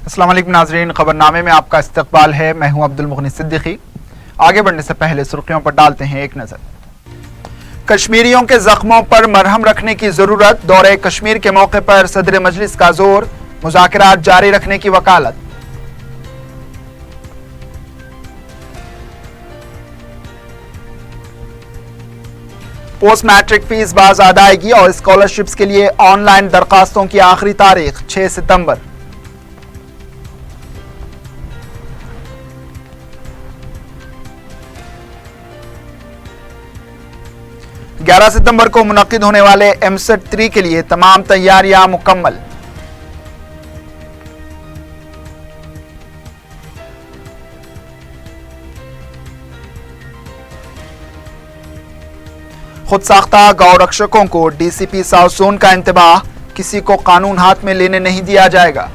अस्सलाम वालेकुम नाजरीन, खबरनामे में आपका इस्तकबाल है। मैं हूं अब्दुल मुगनी सिद्दीकी। आगे बढ़ने से पहले सुर्खियों पर डालते हैं एक नजर। कश्मीरियों के जख्मों पर मरहम रखने की जरूरत, दौरे कश्मीर के मौके पर सदर मजलिस का जोर, मुज़ाकरात जारी रखने की वकालत। पोस्ट मैट्रिक फीस बाज अदायगी और स्कॉलरशिप्स के लिए ऑनलाइन दरखास्तों की आखिरी तारीख 6 सितंबर। ग्यारह सितंबर को मुनक्किद होने वाले एमसेट 3 के लिए तमाम तैयारियां मुकम्मल। खुद साख्ता गौ रक्षकों को डीसीपी साउथ जोन का इंतबाह, किसी को कानून हाथ में लेने नहीं दिया जाएगा।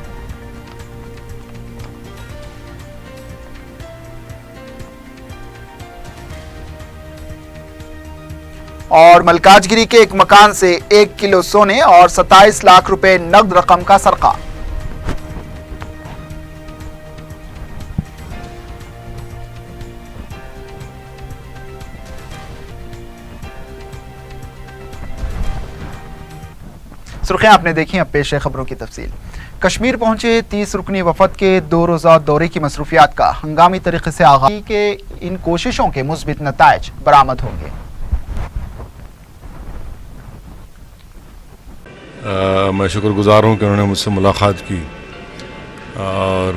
और मलकाजगिरी के एक मकान से 1 किलो सोने और 27 लाख रुपए नकद रकम का सरका। सुर्खियां आपने देखी, अब पेश है खबरों की तफसील। कश्मीर पहुंचे 30 रुकनी वफद के 2 रोज़ा दौरे की मसरूफियात का हंगामी तरीके से आगाज के इन कोशिशों के मुस्बित नताइज बरामद होंगे। मैं शुक्रगुजार हूँ कि उन्होंने मुझसे मुलाकात की और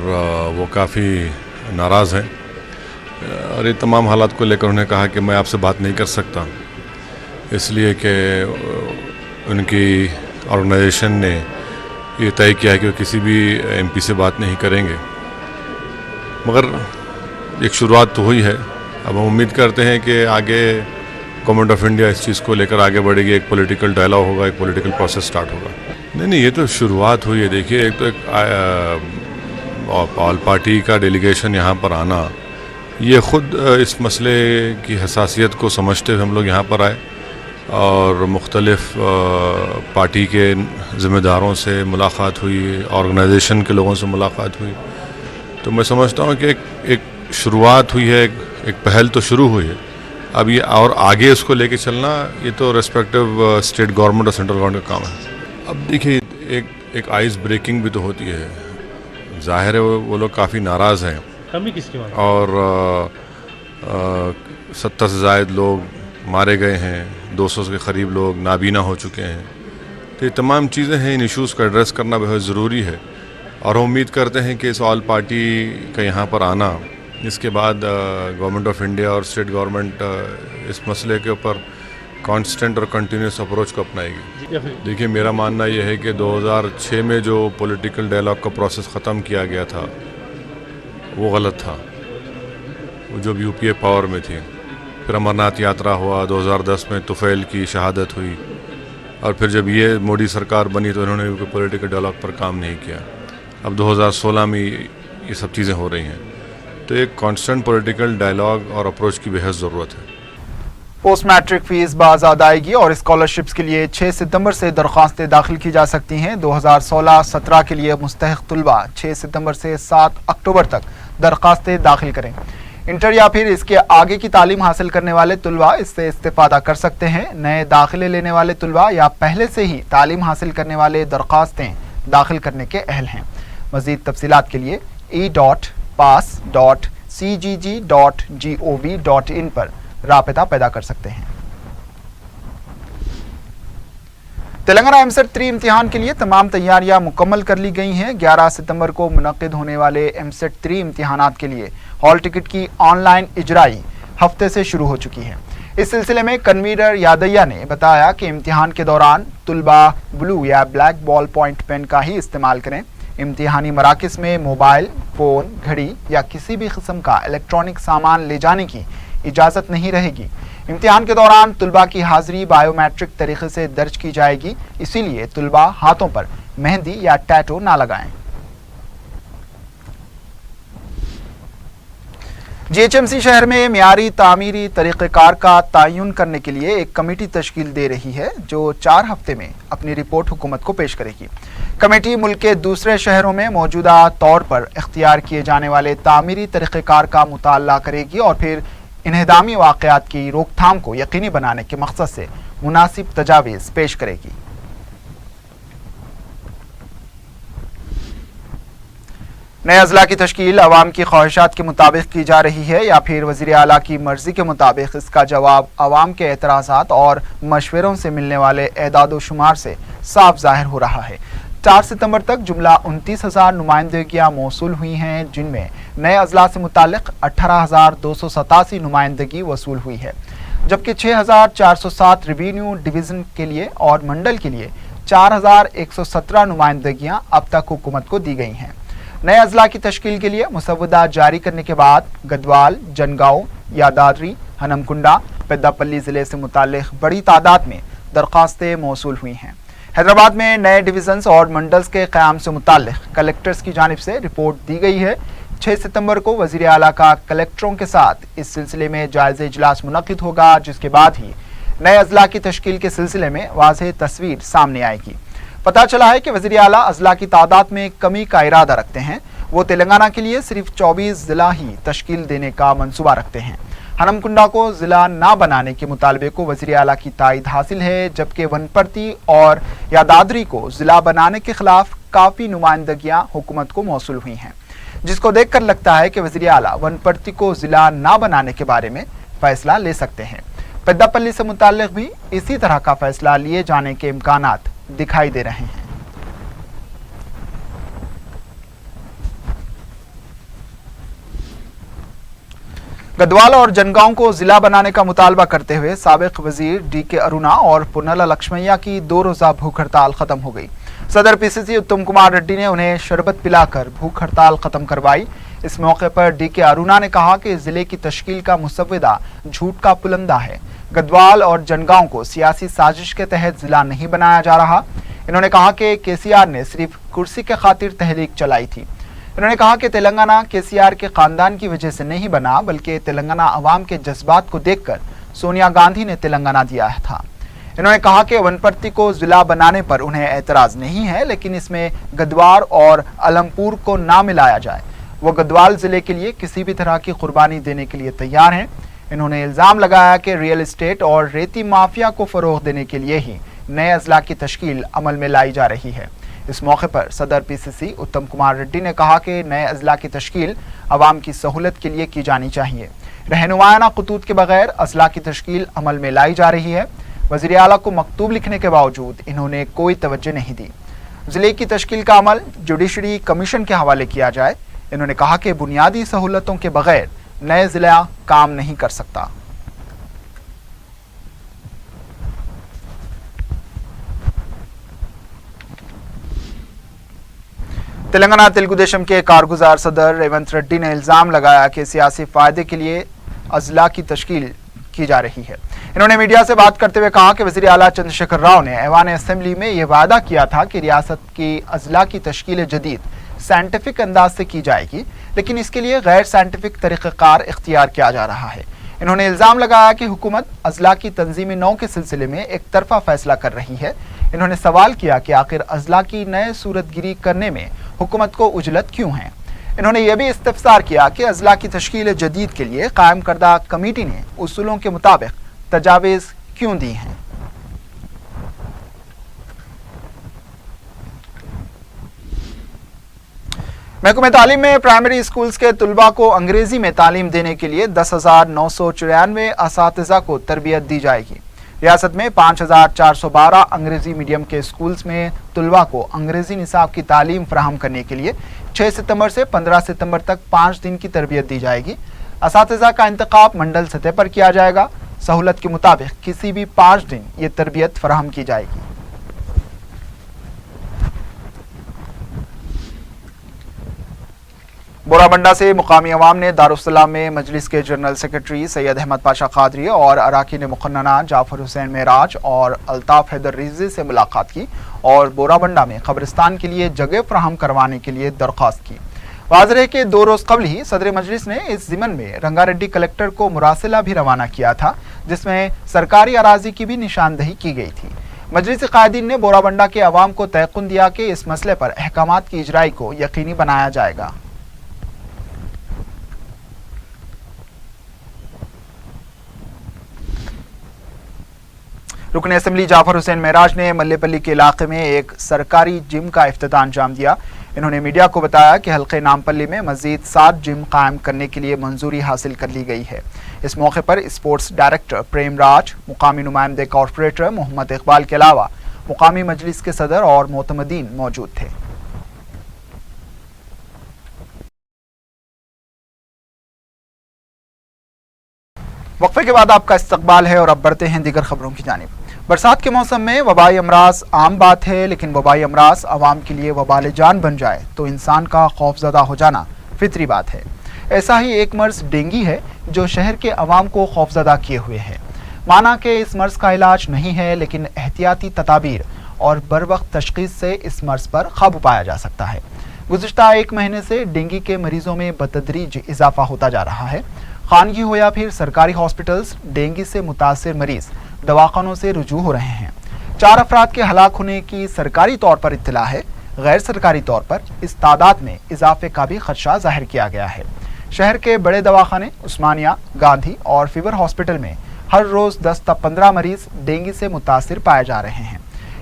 वो काफ़ी नाराज़ हैं और ये तमाम हालात को लेकर उन्होंने कहा कि मैं आपसे बात नहीं कर सकता, इसलिए कि उनकी ऑर्गेनाइजेशन ने ये तय किया कि वो किसी भी एमपी से बात नहीं करेंगे। मगर एक शुरुआत तो हुई है। अब हम उम्मीद करते हैं कि आगे गवर्नमेंट ऑफ इंडिया इस चीज़ को लेकर आगे बढ़ेगी, एक पॉलिटिकल डायलॉग होगा, एक पॉलिटिकल प्रोसेस स्टार्ट होगा। नहीं, ये तो शुरुआत हुई है। देखिए, एक तो ऑल पार्टी का डेलीगेशन यहाँ पर आना, ये ख़ुद इस मसले की हसासियत को समझते हुए हम लोग यहाँ पर आए और मुख्तलिफ़ पार्टी के ज़िम्मेदारों से मुलाकात हुई, ऑर्गेनाइजेशन के लोगों से मुलाकात हुई। तो मैं समझता हूँ कि एक शुरुआत हुई है, एक पहल तो शुरू हुई है। अब ये और आगे इसको लेके चलना, ये तो रेस्पेक्टिव स्टेट गवर्नमेंट और सेंट्रल गवर्नमेंट का काम है। अब देखिए, एक आइस ब्रेकिंग भी तो होती है। जाहिर है वो लोग काफ़ी नाराज़ हैं। कमी किसकी बात? और 70 से ज़ायद लोग मारे गए हैं, 200 के करीब लोग नाबीना हो चुके हैं। तो ये तमाम चीज़ें हैं, इन इशूज़ का एड्रेस करना बहुत ज़रूरी है और हम उम्मीद करते हैं कि इस ऑल पार्टी का यहाँ पर आना, इसके बाद गवर्नमेंट ऑफ इंडिया और स्टेट गवर्नमेंट इस मसले के ऊपर कांस्टेंट और कंटिन्यूस अप्रोच को अपनाएगी। देखिए, मेरा मानना यह है कि 2006 में जो पॉलिटिकल डायलॉग का प्रोसेस ख़त्म किया गया था वो गलत था, वो जब यूपीए पावर में थी। फिर अमरनाथ यात्रा हुआ, 2010 में तुफैल की शहादत हुई और फिर जब ये मोदी सरकार बनी तो इन्होंने कोई पॉलिटिकल डायलॉग पर काम नहीं किया। अब 2016 में ये सब चीज़ें हो रही हैं। तो एक कांस्टेंट पॉलिटिकल डायलॉग और अप्रोच की बेहद ज़रूरत है। पोस्ट मैट्रिक फीस बाज अदायगी और स्कॉलरशिप्स के लिए 6 सितंबर से दरख्वास्तें दाखिल की जा सकती हैं। 2016-17 के लिए मुस्तहिक तुलबा 6 सितंबर से 7 अक्टूबर तक दरख्वास्तें दाखिल करें। इंटर या फिर इसके आगे की तालीम हासिल करने वाले तुलबा इससे इस्तेफादा कर सकते हैं। नए दाखिले लेने वाले तुलबा या पहले से ही तालीम हासिल करने वाले दरख्वास्तें दाखिल करने के अहल हैं। मज़ीद तफसीलात के लिए e.pass.cgg.gov.in पर राबता पैदा कर सकते हैं। तेलंगाना एमसेट 3 इम्तिहान के लिए तमाम तैयारियां मुकम्मल कर ली गई हैं। 11 सितंबर को मुनक्किद होने वाले एमसेट 3 इम्तिहानात के लिए हॉल टिकट की ऑनलाइन इजराई हफ्ते से शुरू हो चुकी है। इस सिलसिले में कन्वीनर यादయ్య ने बताया कि इम्तिहान के दौरान तुलबा ब्लू या ब्लैक बॉल पॉइंट पेन का ही इस्तेमाल करें। इम्तिहानी मराकिज़ में मोबाइल फ़ोन, घड़ी या किसी भी किस्म का इलेक्ट्रॉनिक सामान ले जाने की इजाज़त नहीं रहेगी। इम्तिहान के दौरान तुलबा की हाजिरी बायोमेट्रिक तरीके से दर्ज की जाएगी, इसीलिए तुलबा हाथों पर मेहंदी या टैटू ना लगाएं। GHMC شہر میں معیاری تعمیری طریقہ کار کا تعین کرنے کے لیے ایک کمیٹی تشکیل دے رہی ہے جو 4 ہفتے میں اپنی رپورٹ حکومت کو پیش کرے گی۔ کمیٹی ملک کے دوسرے شہروں میں موجودہ طور پر اختیار کیے جانے والے تعمیری طریقہ کار کا مطالعہ کرے گی اور پھر انہدامی واقعات کی روک تھام کو یقینی بنانے کے مقصد سے مناسب تجاویز پیش کرے گی۔ نئے اضلاع کی تشکیل عوام کی خواہشات کے مطابق کی جا رہی ہے یا پھر وزیر اعلیٰ کی مرضی کے مطابق؟ اس کا جواب عوام کے اعتراضات اور مشوروں سے ملنے والے اعداد و شمار سے صاف ظاہر ہو رہا ہے۔ 4 ستمبر تک جملہ 29,000 نمائندگیاں موصول ہوئی ہیں، جن میں نئے اضلاع سے متعلق 18,287 نمائندگی وصول ہوئی ہے، جبکہ 6,407 ریونیو ڈویژن کے لیے اور منڈل کے لیے 4,117 نمائندگیاں اب تک حکومت کو دی گئی ہیں۔ نئے اضلاع کی تشکیل کے لیے مسودہ جاری کرنے کے بعد گدوال، جنگاؤں، یادادری، ہنمکنڈا، پیداپلی ضلع سے متعلق بڑی تعداد میں درخواستیں موصول ہوئی ہیں۔ حیدرآباد میں نئے ڈویژنز اور منڈلز کے قیام سے متعلق کلکٹرز کی جانب سے رپورٹ دی گئی ہے۔ 6 ستمبر کو وزیر اعلیٰ کا کلکٹروں کے ساتھ اس سلسلے میں جائزہ اجلاس منعقد ہوگا، جس کے بعد ہی نئے اضلاع کی تشکیل کے سلسلے میں واضح تصویر سامنے آئے گی۔ پتہ چلا ہے کہ وزیر اعلیٰ اضلاع کی تعداد میں کمی کا ارادہ رکھتے ہیں۔ وہ تلنگانہ کے لیے صرف 24 ضلع ہی تشکیل دینے کا منصوبہ رکھتے ہیں۔ ہنمکنڈا کو ضلع نہ بنانے کے مطالبے کو وزیر اعلیٰ کی تائید حاصل ہے، جبکہ ونپرتی اور یادادری کو ضلع بنانے کے خلاف کافی نمائندگیاں حکومت کو موصول ہوئی ہیں، جس کو دیکھ کر لگتا ہے کہ وزیر اعلیٰ ونپرتی کو ضلع نہ بنانے کے بارے میں فیصلہ لے سکتے ہیں۔ پیداپلی سے متعلق بھی اسی طرح کا فیصلہ لیے جانے کے امکانات دکھائی دے رہے ہیں۔ گدوال اور جنگاؤں کو ضلع بنانے کا مطالبہ کرتے ہوئے سابق وزیر DK ارونا اور پونلا لکشمیا کی 2 روزہ بھوک ہڑتال ختم ہو گئی۔ صدر PCC اتم کمار ریڈی نے انہیں شربت پلا کر بھوک ہڑتال ختم کروائی۔ اس موقع پر DK ارونا نے کہا کہ ضلع کی تشکیل کا مسودہ جھوٹ کا پلندہ ہے۔ گدوال اور جنگاؤں کو سیاسی سازش کے تحت ضلع نہیں بنایا جا رہا۔ انہوں نے کہا کہ KCR نے صرف کرسی کے خاطر تحریک چلائی تھی۔ انہوں نے کہا کہ تلنگانہ KCR کے خاندان کی وجہ سے نہیں بنا، بلکہ تلنگانہ عوام کے جذبات کو دیکھ کر سونیا گاندھی نے تلنگانہ دیا تھا۔ انہوں نے کہا کہ ونپرتی کو ضلع بنانے پر انہیں اعتراض نہیں ہے، لیکن اس میں گدوار اور علمپور کو نہ ملایا جائے۔ وہ گدوال ضلع کے لیے کسی بھی طرح کی قربانی دینے کے لیے تیار ہیں۔ انہوں نے الزام لگایا کہ ریئل اسٹیٹ اور ریتی مافیا کو فروغ دینے کے لیے ہی نئے اضلاع کی تشکیل عمل میں لائی جا رہی ہے۔ اس موقع پر صدر PCC اتم کمار ریڈی نے کہا کہ نئے اضلاع کی تشکیل عوام کی سہولت کے لیے کی جانی چاہیے۔ رہنمایانہ خطوط کے بغیر اضلاع کی تشکیل عمل میں لائی جا رہی ہے۔ وزیر اعلیٰ کو مکتوب لکھنے کے باوجود انہوں نے کوئی توجہ نہیں دی۔ ضلع کی تشکیل کا عمل جوڈیشری کمیشن کے حوالے کیا جائے۔ انہوں نے کہا کہ بنیادی سہولتوں کے بغیر نئے ضلع کام نہیں کر سکتا۔ تلنگانہ تلگو دیشم کے کارگزار صدر ریونت ریڈی نے الزام لگایا کہ سیاسی فائدے کے لیے اضلاع کی تشکیل کی جا رہی ہے۔ انہوں نے میڈیا سے بات کرتے ہوئے کہا کہ وزیر اعلیٰ چندر شیکھر راؤ نے ایوان اسمبلی میں یہ وعدہ کیا تھا کہ ریاست کی اضلاع کی تشکیل جدید سائنٹیفک انداز سے کی جائے گی، لیکن اس کے لیے غیر سائنٹیفک طریقہ کار اختیار کیا جا رہا ہے۔ انہوں نے الزام لگایا کہ حکومت اضلاع کی تنظیمی نو کے سلسلے میں ایک طرفہ فیصلہ کر رہی ہے۔ انہوں نے سوال کیا کہ آخر اضلاع کی نئے صورت گیری کرنے میں حکومت کو عجلت کیوں ہے۔ انہوں نے یہ بھی استفسار کیا کہ اضلاع کی تشکیل جدید کے لیے قائم کردہ کمیٹی نے اصولوں کے مطابق تجاویز کیوں دی ہیں۔ محکمہ تعلیم میں پرائمری اسکولز کے طلباء کو انگریزی میں تعلیم دینے کے لیے 10,994 اساتذہ کو تربیت دی جائے گی۔ ریاست میں 5,412 انگریزی میڈیم کے اسکولز میں طلباء کو انگریزی نصاب کی تعلیم فراہم کرنے کے لیے 6 ستمبر سے 15 ستمبر تک 5 دن کی تربیت دی جائے گی۔ اساتذہ کا انتخاب منڈل سطح پر کیا جائے گا۔ سہولت کے مطابق کسی بھی 5 دن یہ تربیت فراہم کی جائے گی۔ بورا بنڈا سے مقامی عوام نے دارالسلام میں مجلس کے جنرل سیکرٹری سید احمد پاشا قادری اور اراکین مقننہ جعفر حسین معراج اور الطاف حیدر رضوی سے ملاقات کی اور بورا بنڈا میں قبرستان کے لیے جگہ فراہم کروانے کے لیے درخواست کی۔ वाज़ेह है कि 2 रोज़ कबल ही सदर मजलिस ने इस ज़िमन में रंगारेड्डी कलेक्टर को मुरासिला भी रवाना किया था, जिसमें सरकारी अराजी की भी निशानदही की गई थी। मजलिस कायदीन ने बोराबंडा के अवाम को तयक़ुन दिया कि इस मसले पर अहकामात की इजराई को यकीनी बनाया जाएगा। रुकन असम्बली जाफर हुसैन महराज ने मल्लेपल्ली के इलाके में एक सरकारी जिम का इफ्तिताह अंजाम दिया। इन्होंने मीडिया को बताया कि हल्के नामपल्ली में मजीद 7 जिम कायम करने के लिए मंजूरी हासिल कर ली गई है। इस मौके पर स्पोर्ट्स डायरेक्टर प्रेम राज, मुकामी नुमाइंदे कॉरपोरेटर मोहम्मद इकबाल के अलावा मुकामी मजलिस के सदर और मोतमदीन मौजूद थे। वक्फे के बाद आपका इस्तकबाल है और अब बढ़ते हैं दीगर खबरों की जानिब। बरसात के मौसम में वबाई अमराज आम बात है, लेकिन वबाई अमराज आवाम के लिए वबाल जान बन जाए तो इंसान का खौफजदा हो जाना फितरी बात है। ऐसा ही एक मर्ज डेंगी है जो शहर के अवाम को खौफजदा किए हुए है। माना कि इस मर्ज का इलाज नहीं है, लेकिन एहतियाती तदाबीर और बरवक्त तशखीस से इस मर्ज पर काबू पाया जा सकता है। गुज़िश्ता 1 महीने से डेंगी के मरीजों में बतदरीज इजाफा होता जा रहा है। खानगी हो या फिर सरकारी हॉस्पिटल्स, डेंगी से मुतासिर मरीज दवाखानों से रुजू हो रहे हैं। 4 अफराद के हलाक होने की सरकारी तौर पर इत्तला है। गैर सरकारी तौर पर इस तादाद में इजाफे का भी खदशा जाहिर किया गया है। शहर के बड़े दवाखाने उस्मानिया, गांधी और फीवर हॉस्पिटल में हर रोज़ 10 से 15 मरीज डेंगी से मुतासिर पाए जा रहे हैं।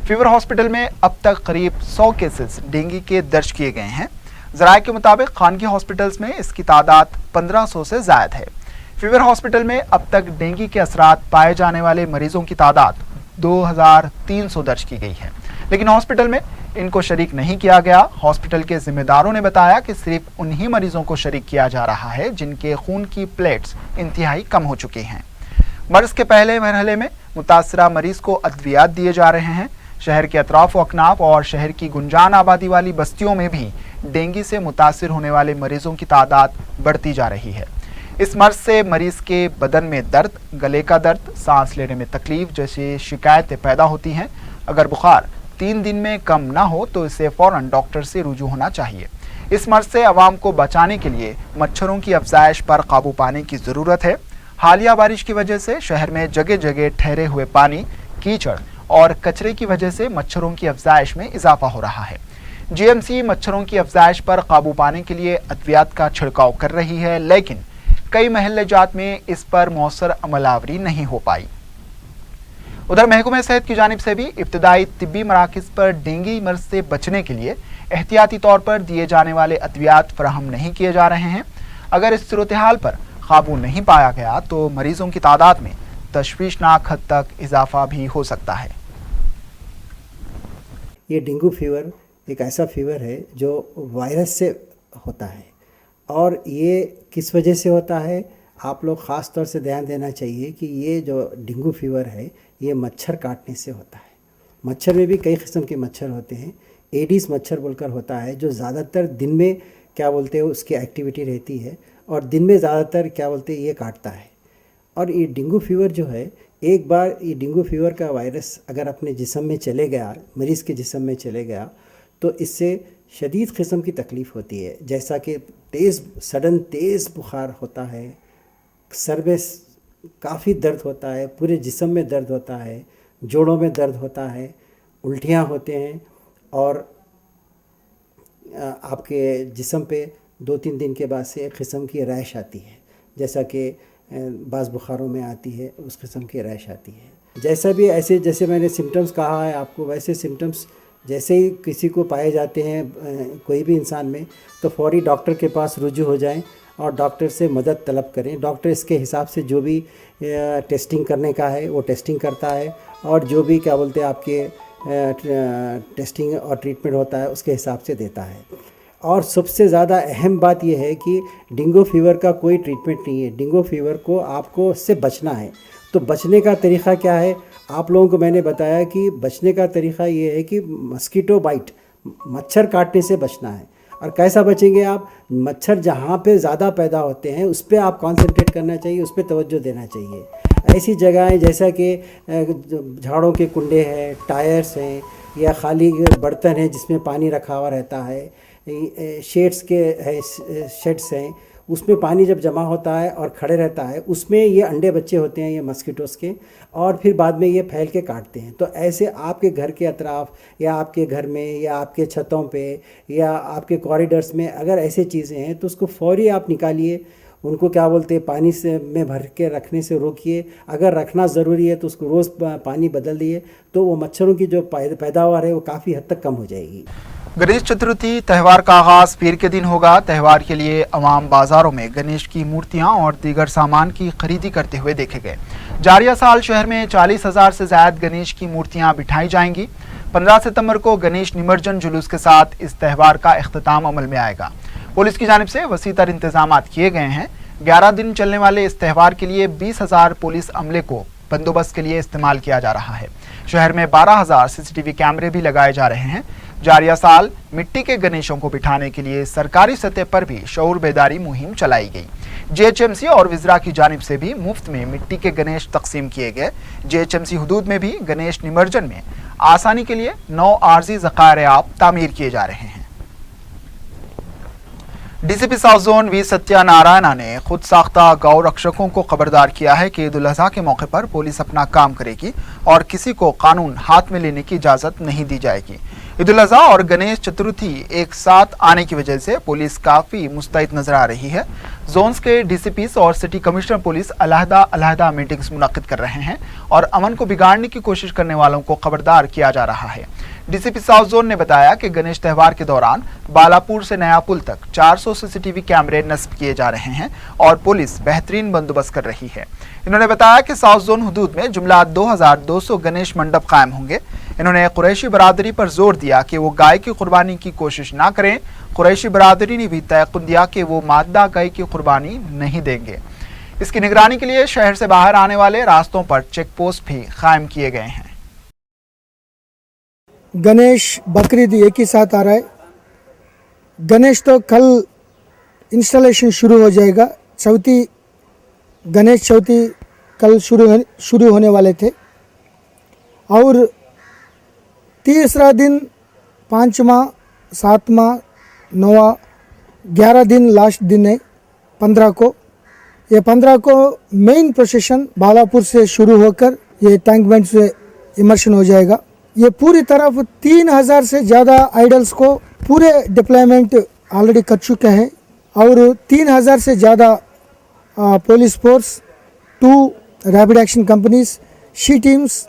फीवर हॉस्पिटल में अब तक करीब 100 केसेस डेंगी के दर्ज किए गए हैं। ज़राए के मुताबिक खानगी हॉस्पिटल्स में इसकी तादाद 1500 से ज़ायद है। फीवर हॉस्पिटल में अब तक डेंगी के असरात पाए जाने वाले मरीजों की तादाद 2300 दर्ज की गई है, लेकिन हॉस्पिटल में इनको शरीक नहीं किया गया। हॉस्पिटल के जिम्मेदारों ने बताया कि सिर्फ उन्हीं मरीजों को शरीक किया जा रहा है जिनके खून की प्लेट्स इंतहाई कम हो चुकी हैं। मर्ज के पहले मरहले में मुतासरा मरीज को अद्वियात दिए जा रहे हैं। शहर के अतराफ व अकनाफ और शहर की गुंजान आबादी वाली बस्तियों में भी डेंगी से मुतासिर होने वाले मरीजों की तादाद बढ़ती जा रही है। इस मर्ज से मरीज के बदन में दर्द, गले का दर्द, सांस लेने में तकलीफ जैसी शिकायतें पैदा होती हैं। अगर बुखार 3 दिन में कम ना हो तो इसे फौरन डॉक्टर से रुजू होना चाहिए। इस मर्ज से आवाम को बचाने के लिए मच्छरों की अफजाइश पर काबू पाने की ज़रूरत है। हालिया बारिश की वजह से शहर में जगह जगह ठहरे हुए पानी, कीचड़ और कचरे की वजह से मच्छरों की अफजाइश में इजाफा हो रहा है। जीएमसी मच्छरों की अफजाइश पर काबू पाने के लिए अद्वियात का छिड़काव कर रही है, लेकिन कई महल्ले जात में इस पर मौसर अमलावरी नहीं हो पाई। उधर महकमे सेहत की जानिब से भी इब्तदाई तिब्बी मराकज़ पर डेंगी मर्ज से बचने के लिए एहतियाती तौर पर दिए जाने वाले अद्वियात फराहम नहीं किए जा रहे हैं। अगर इस सूरत हाल पर काबू नहीं पाया गया तो मरीजों की तादाद में तशवीशनाक हद तक इजाफा भी हो सकता है। ये डेंगू फीवर एक ऐसा फीवर है जो वायरस से होता है, और ये किस वजह से होता है आप लोग ख़ास तौर से ध्यान देना चाहिए कि ये जो डेंगू फीवर है ये मच्छर काटने से होता है। मच्छर में भी कई किस्म के मच्छर होते हैं। एडिस मच्छर बोलकर होता है जो ज़्यादातर दिन में बोलते हैं उसकी एक्टिविटी रहती है, और दिन में ज़्यादातर बोलते हैं ये काटता है। और ये डेंगू फीवर जो है, एक बार ये डेंगू फीवर का वायरस अगर अपने जिस्म में चले गया, मरीज़ के जिस्म में चले गया, तो इससे शदीद किस्म की तकलीफ़ होती है, जैसा कि सडन तेज़ बुखार होता है, सर में काफ़ी दर्द होता है, पूरे जिस्म में दर्द होता है, जोड़ों में दर्द होता है, उल्टियाँ होते हैं, और आपके जिस्म पे 2-3 दिन के बाद से एक किस्म की रैश आती है, जैसा कि बाज़ बुखारों में आती है, उस किस्म की रैश आती है। जैसा भी ऐसे जैसे मैंने सिम्टम्स कहा है आपको, वैसे सिम्टम्स जैसे ही किसी को पाए जाते हैं कोई भी इंसान में, तो फौरी डॉक्टर के पास रुजू हो जाएं और डॉक्टर से मदद तलब करें। डॉक्टर इसके हिसाब से जो भी टेस्टिंग करने का है वो टेस्टिंग करता है, और जो भी बोलते हैं आपके टेस्टिंग और ट्रीटमेंट होता है उसके हिसाब से देता है। और सबसे ज़्यादा अहम बात यह है कि डेंगू फीवर का कोई ट्रीटमेंट नहीं है। डेंगू फीवर को आपको उससे बचना है। तो बचने का तरीक़ा क्या है, आप लोगों को मैंने बताया कि बचने का तरीक़ा ये है कि मस्कीटो बाइट, मच्छर काटने से बचना है। और कैसा बचेंगे आप, मच्छर जहाँ पे ज़्यादा पैदा होते हैं उस पर आप कंसंट्रेट करना चाहिए, उस पर तवज्जो देना चाहिए। ऐसी जगहें जैसा कि झाड़ों के कुंडे हैं, टायर्स हैं, या खाली बर्तन है जिसमें पानी रखा हुआ रहता है, शेड्स के है, शेड्स हैं, उसमें पानी जब जमा होता है और खड़े रहता है, उसमें ये अंडे बच्चे होते हैं ये मस्कीटोज़ के, और फिर बाद में ये फैल के काटते हैं। तो ऐसे आपके घर के अतराफ या आपके घर में या आपके छतों पे या आपके कॉरिडोर्स में अगर ऐसे चीज़ें हैं तो उसको फौरी आप निकालिए, उनको क्या बोलते हैं पानी से में भर के रखने से रोकिए। अगर रखना ज़रूरी है तो उसको रोज़ पानी बदल दिए, तो वो मच्छरों की जो पैदावार है वो काफ़ी हद तक कम हो जाएगी। गणेश चतुर्थी त्यौहार का आगाज पीर के दिन होगा। त्यौहार के लिए अवाम बाजारों में गणेश की मूर्तियां और दीगर सामान की खरीदी करते हुए देखे गए। जारिया साल शहर में 40,000 से ज्यादा गणेश की मूर्तियां बिठाई जाएंगी। 15 सितंबर को गणेश निमज्जन जुलूस के साथ इस त्यौहार का इख्तिताम अमल में आएगा। पुलिस की जानिब से वसीतर इंतजाम किए गए हैं। 11 दिन चलने वाले इस त्यौहार के लिए 20,000 पुलिस अमले को बंदोबस्त के लिए इस्तेमाल किया जा रहा है। शहर में 12,000 सीसीटीवी कैमरे भी लगाए जा रहे हैं। जारिया साल मिट्टी के गणेशों को बिठाने के लिए सरकारी सतह पर भी शऊर बेदारी मुहिम चलाई गई। जेएचएमसी और विजरा की जानिब से भी मुफ्त में मिट्टी के गणेश तकसीम किए गए। जेएचएमसी हुदूद में भी गणेश निमज्जन में आसानी के लिए 9 आर्जी ज़खायर आब तामीर किए जा रहे हैं। DCP south zone V Satya Narayana ने खुद साख्ता गौ रक्षकों को खबरदार किया है कि ईद उल अज़हा के मौके पर पुलिस अपना काम करेगी और किसी को कानून हाथ में लेने की इजाज़त नहीं दी जाएगी। ईद उल अज़हा और गणेश चतुर्थी एक साथ आने की वजह से पुलिस काफ़ी मुस्तैद नजर आ रही है। जोन्स के डीसीपीस और सिटी कमिश्नर पुलिस अलहदा मीटिंग्स मुनक्किद कर रहे हैं और अमन को बिगाड़ने की कोशिश करने वालों को खबरदार किया जा रहा है। डीसीपी साउथ जोन ने बताया कि गणेश त्यौहार के दौरान बालापुर से नया पुल तक 400 सीसीटीवी कैमरे नस्ब किए जा रहे हैं और पुलिस बेहतरीन बंदोबस्त कर रही है। इन्होंने बताया कि साउथ जोन हुदूद में जुमला 2200 गणेश मंडप कायम होंगे। इन्होंने कुरैशी बरादरी पर जोर दिया कि वो गाय की कुर्बानी की कोशिश ना करें। कुरैशी बरादरी ने भी तयक़ुन दिया कि वो मादा गाय की कुर्बानी नहीं देंगे। इसकी निगरानी के लिए शहर से बाहर आने वाले रास्तों पर चेक पोस्ट भी कायम किए गए हैं। गणेश बकरीद एक ही साथ आ रहा है। गणेश तो कल इंस्टॉलेशन शुरू हो जाएगा। गणेश चौथी कल शुरू होने वाले थे और तीसरा दिन 5वां 7वां 9वां 11 दिन लास्ट दिन है 15 को। ये 15 को मेन प्रोसेशन बालापुर से शुरू होकर ये टैंक बैंड से इमर्शन हो जाएगा। ये पूरी तरफ 3,000 से ज़्यादा आइडल्स को पूरे डिप्लॉयमेंट ऑलरेडी कर चुके हैं और 3,000 से ज़्यादा police force, 2 rapid action companies, she teams,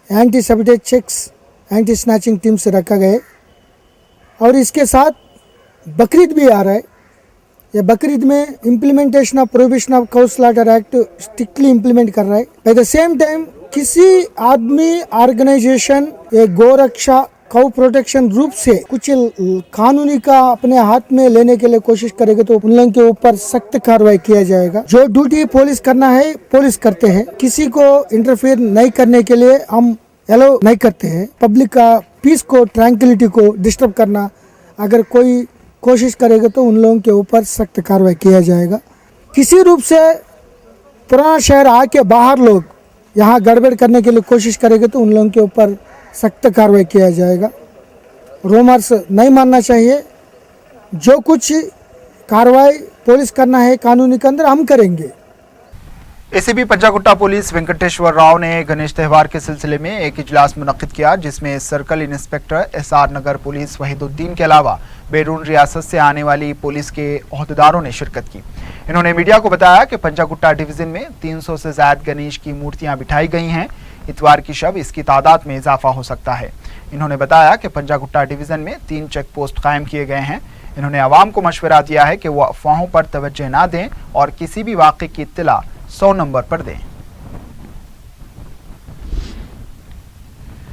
anti sabotage checks, anti snatching teams रखा गया है। और इसके साथ बकरीद भी आ रहा है। ये बकरीद में implementation of prohibition of cow slaughter act strictly implement कर रहा है। एट द सेम टाइम किसी आदमी ऑर्गेनाइजेशन ये गोरक्षा काउ प्रोटेक्शन ग्रुप से कुछ कानूनी का अपने हाथ में लेने के लिए कोशिश करेगा तो उन लोगों के ऊपर सख्त कार्रवाई किया जाएगा। जो ड्यूटी पुलिस करना है पुलिस करते हैं, किसी को इंटरफेयर नहीं करने के लिए हम अलाउ नहीं करते हैं। पब्लिक का पीस को, ट्रैंक्विलिटी को डिस्टर्ब करना अगर कोई कोशिश करेगा तो उन लोगों के ऊपर सख्त कार्रवाई किया जाएगा। किसी रूप से पुराना शहर आके बाहर लोग यहाँ गड़बड़ करने के लिए कोशिश करेंगे तो उन लोगों के ऊपर सख्त कार्रवाई किया जाएगा। रोमर्स नहीं मानना चाहिए। जो कुछ कार्रवाई पुलिस करना है कानूनी के अंदर हम करेंगे। एसीपी पंजागुट्टा पुलिस वेंकटेश्वर राव ने गणेश त्यौहार के सिलसिले में एक इजलास मुनक्किद किया जिसमें सर्कल इंस्पेक्टर एसआर नगर पुलिस वहीदुद्दीन के अलावा बैरून रियासत से आने वाली पुलिस के ओहदेदारों ने शिरकत की। इन्होंने मीडिया को बताया कि पंजागुट्टा डिवीजन में 300 से ज्यादा गणेश की मूर्तियां बिठाई गई हैं। इतवार की शब इसकी तादाद में इजाफा हो सकता है। इन्होंने बताया कि पंजागुट्टा डिवीजन में 3 चेक पोस्ट कायम किए गए हैं। इन्होंने आवाम को मशवरा दिया है कि वो अफवाहों पर तवज्जो ना दें और किसी भी वाक़े की इत्तला 100 नंबर पर दें।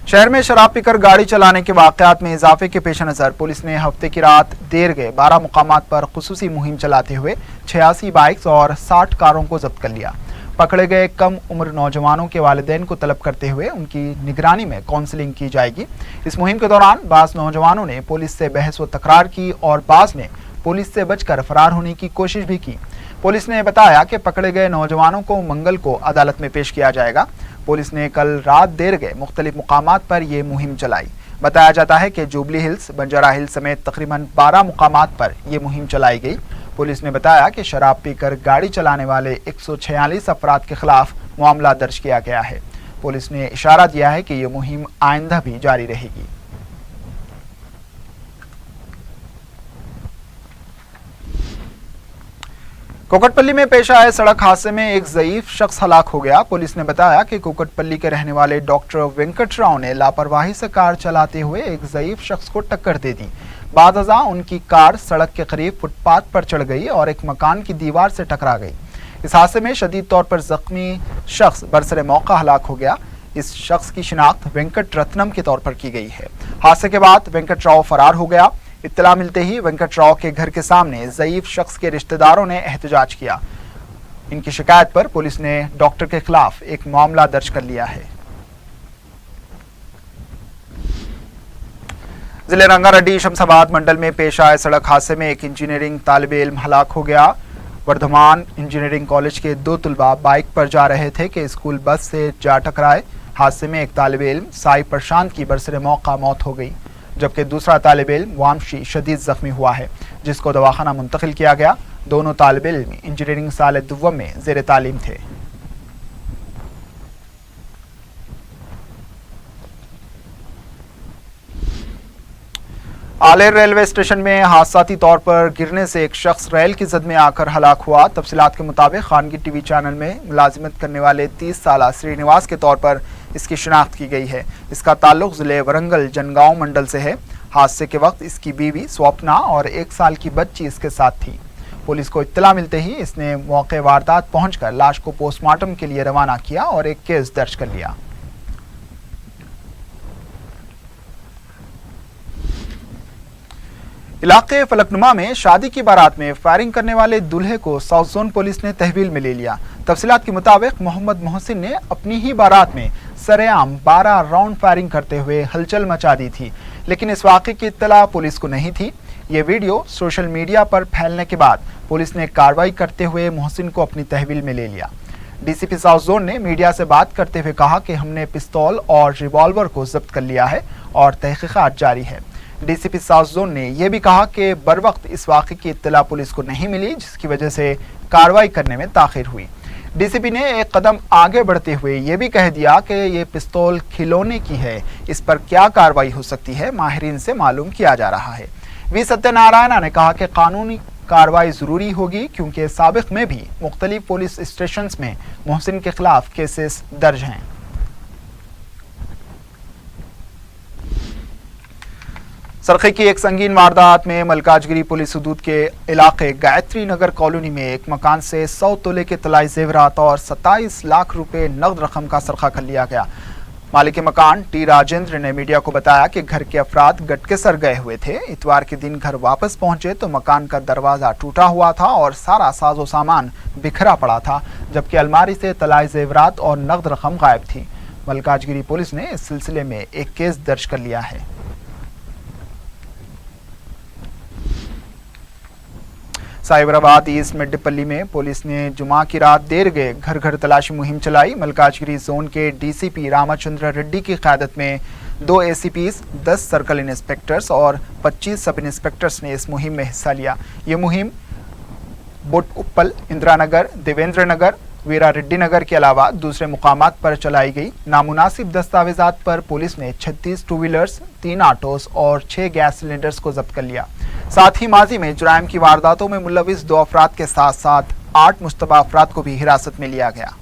शहर में शराब पीकर गाड़ी चलाने के वाक़यात में इजाफे के पेश नज़र पुलिस ने हफ्ते की रात देर गए 12 मुकामात पर खुसूसी मुहिम चलाते हुए 86 बाइक्स और 60 कारों को जब्त कर लिया। पकड़े गए कम उम्र नौजवानों के वालिदैन को तलब करते हुए उनकी निगरानी में काउंसलिंग की जाएगी। इस मुहिम के दौरान बाज़ नौजवानों ने पुलिस से बहस व तकरार की और बाज़ ने पुलिस से बचकर फरार होने की कोशिश भी की। पुलिस ने बताया कि पकड़े गए नौजवानों को मंगल को अदालत में पेश किया जाएगा। पुलिस ने कल रात देर गए मुख्तलिफ मुकामात पर यह मुहिम चलाई। बताया जाता है कि जुबली हिल्स, बंजारा हिल्स समेत तकरीबन 12 मुकामात पर ये मुहिम चलाई गई। पुलिस ने बताया कि शराब पीकर गाड़ी चलाने वाले 146 अफराद के खिलाफ मामला दर्ज किया गया है। पुलिस ने इशारा दिया है कि ये मुहिम आइंदा भी जारी रहेगी। कोकटपल्ली में पेश आए सड़क हादसे में एक ज़ईफ शख्स हलाक हो गया। पुलिस ने बताया कि कोकटपल्ली के रहने वाले डॉक्टर वेंकट राव ने लापरवाही से कार चलाते हुए एक ज़ईफ शख्स को टक्कर दे दी। बादअज़ा उनकी कार सड़क के करीब फुटपाथ पर चढ़ गई और एक मकान की दीवार से टकरा गई। इस हादसे में शदीद तौर पर जख्मी शख्स बरसरे मौका हलाक हो गया। इस शख्स की शिनाख्त वेंकट रत्नम के तौर पर की गई है। हादसे के बाद वेंकट राव फरार हो गया। इत्तला मिलते ही वेंकट राव के घर के सामने ज़ईफ शख्स के रिश्तेदारों ने एहतजाज किया। इनकी शिकायत पर पुलिस ने डॉक्टर के खिलाफ एक मामला दर्ज कर लिया है। जिले रंगारेड्डी शमशाबाद मंडल में पेश आए सड़क हादसे में एक इंजीनियरिंग तालिबे इल्म हलाक हो गया। वर्धमान इंजीनियरिंग कॉलेज के 2 तुलबा बाइक पर जा रहे थे कि स्कूल बस से जा टकराए। हादसे में एक तालिबे इल्म साई प्रशांत की बरसरे मौका मौत हो गई, जबकि दूसरा तालिबे इल्म वामशी शदीद जख्मी हुआ है, जिसको दवाखाना मुंतकिल किया गया। दोनों तालिबे इल्म इंजीनियरिंग साल दुव्वम में ज़ेर तालीम थे। आलेर रेलवे स्टेशन में हादसाती तौर पर गिरने से एक शख्स रेल की जद में आकर हलाक हुआ। तफसीलात के मुताबिक खानगी टीवी चैनल में मुलाजिमत करने वाले 30 साला श्रीनिवास के तौर पर इसकी शिनाख्त की गई है। इसका ताल्लुक जिले वरंगल जनगांव मंडल से है। हादसे के वक्त इसकी बीवी स्वप्ना और 1 साल की बच्ची इसके साथ थी। पुलिस को इत्तला मिलते ही इसने मौके वारदात पहुंचकर लाश को पोस्टमार्टम के लिए रवाना किया और एक केस दर्ज कर लिया। इलाके फलकनुमा में शादी की बारात में फायरिंग करने वाले दूल्हे को साउथ जोन पुलिस ने तहवील में ले लिया। तफसीलात के मुताबिक मोहम्मद मोहसिन ने अपनी ही बारात में सरेआम 12 राउंड फायरिंग करते हुए हलचल मचा दी थी, लेकिन इस वाक़े की इत्तला पुलिस को नहीं थी। ये वीडियो सोशल मीडिया पर फैलने के बाद पुलिस ने कार्रवाई करते हुए मोहसिन को अपनी तहवील में ले लिया। डीसीपी साउथ जोन ने मीडिया से बात करते हुए कहा कि हमने पिस्तौल और रिवॉल्वर को जब्त कर लिया है और तहकीकात जारी है। डीसीपी साउथ जोन ने यह भी कहा कि बरवक्त इस वाक़े की इत्तला पुलिस को नहीं मिली, जिसकी वजह से कार्रवाई करने में ताख़िर हुई। डीसीपी ने एक कदम आगे बढ़ते हुए यह भी कह दिया कि ये पिस्तौल खिलौने की है, इस पर क्या कार्रवाई हो सकती है माहिरीन से मालूम किया जा रहा है। वी सत्यनारायण ने कहा कि कानूनी कार्रवाई ज़रूरी होगी, क्योंकि साबिक़ में भी मुख्तलिफ पुलिस स्टेशंस में मोहसिन के खिलाफ केसेस दर्ज हैं। सरखे की एक संगीन वारदात में मलकाजगिरी पुलिस हदूद के इलाके गायत्री नगर कॉलोनी में एक मकान से 100 तोले के तलाई जेवरात और 27 लाख रुपए नकद रकम का सरखा कर लिया गया। मालिक मकान टी राजेंद्र ने मीडिया को बताया कि घर के अफराद गटके सर गए हुए थे। इतवार के दिन घर वापस पहुंचे तो मकान का दरवाज़ा टूटा हुआ था और सारा साजो सामान बिखरा पड़ा था, जबकि अलमारी से तलाई जेवरात और नकद रकम गायब थी। मलकाजगिरी पुलिस ने इस सिलसिले में एक केस दर्ज कर लिया है। साइबराबाद ईस्ट मेड्डीपल्ली में पुलिस ने जुमा की रात देर गए घर घर तलाशी मुहिम चलाई। मलकाजगिरी जोन के डीसीपी रामचंद्र रेड्डी की क़यादत में 2 एसीपीज, 10 सर्कल इंस्पेक्टर्स और 25 सब इंस्पेक्टर्स ने इस मुहिम में हिस्सा लिया। ये मुहिम बोटउप्पल, इंदिरा नगर, देवेंद्र नगर, वीरा रेड्डी नगर के अलावा दूसरे मुकामात पर चलाई गई। नामुनासिब दस्तावेजात पर पुलिस ने 36 टू व्हीलर्स, 3 ऑटोस और 6 गैस सिलेंडर्स को जब्त कर लिया। साथ ही माजी में जुराइम की वारदातों में मुलविस 2 अफराद के साथ साथ 8 मुश्तबा अफराद को भी हिरासत में लिया गया।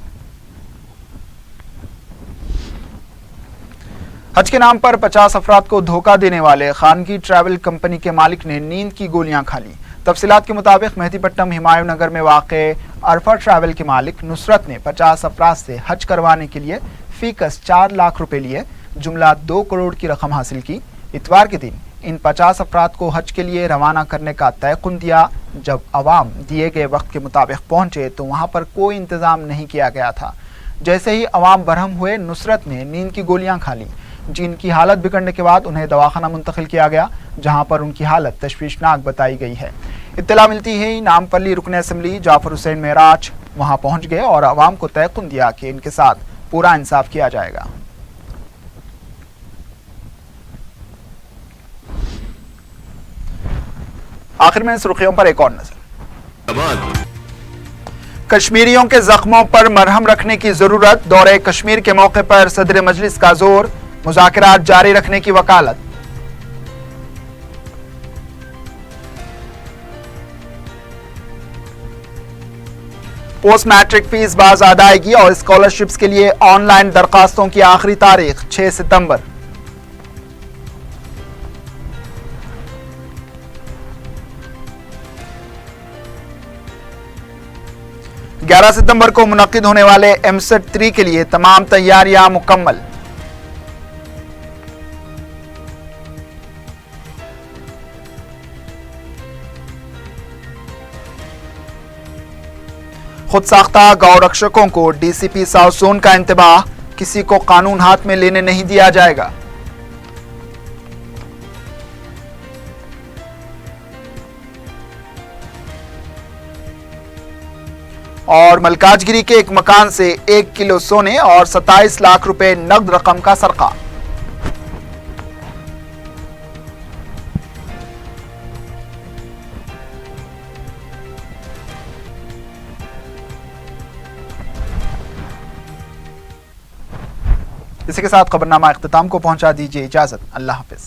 हज के नाम पर 50 अफराद को धोखा देने वाले खानगी ट्रैवल कंपनी के मालिक ने नींद की गोलियां खा ली। तफसीलात के मुताबिक मेहदीपट्टनम हिमायू नगर में वाक़े अरफा ट्रैवल के मालिक नुसरत ने 50 अफराद से हज करवाने के लिए फीकस 4 लाख रुपए लिए, जुमला 2 करोड़ की रकम हासिल की। इतवार के दिन इन 50 अफराद को हज के लिए रवाना करने का तयक़ुन दिया। जब अवाम दिए गए वक्त के मुताबिक पहुंचे तो वहां पर कोई इंतज़ाम नहीं किया गया था। जैसे ही अवाम बरहम हुए, नुसरत ने नींद की गोलियां खा ली, जिनकी हालत बिगड़ने के बाद उन्हें दवाखाना मुंतकिल किया गया, जहां पर उनकी हालत तशवीशनाक बताई गई है। इत्तला मिलती ही नामपल्ली रुकन असम्बली जाफर हुसैन मेराज वहां पहुंच गए और अवाम को तयक़ुन दिया कि इनके साथ पूरा इंसाफ किया जाएगा। आखिर में सुर्खियों पर एक और नजर। कश्मीरियों के जख्मों पर मरहम रखने की जरूरत, दौरे कश्मीर के मौके पर सदर मजलिस का जोर, मुज़ाकरात जारी रखने की वकालत। पोस्ट मैट्रिक फीस बाज अदायगी और स्कॉलरशिप्स के लिए ऑनलाइन दरखास्तों की आखिरी तारीख 6 सितंबर। ग्यारह सितंबर को मुनक्किद होने वाले एमसेट 3 के लिए तमाम तैयारियां मुकम्मल। खुद साख्ता गौ रक्षकों को डीसीपी साउथ जोन का इंतबाह, किसी को कानून हाथ में लेने नहीं दिया जाएगा। और मलकाजगिरी के एक मकान से 1 किलो सोने और 27 लाख रुपए नकद रकम का सरका। इसी के साथ खबरनामा इख्तिताम को पहुंचा दीजिए इजाजत। अल्लाह हाफिज।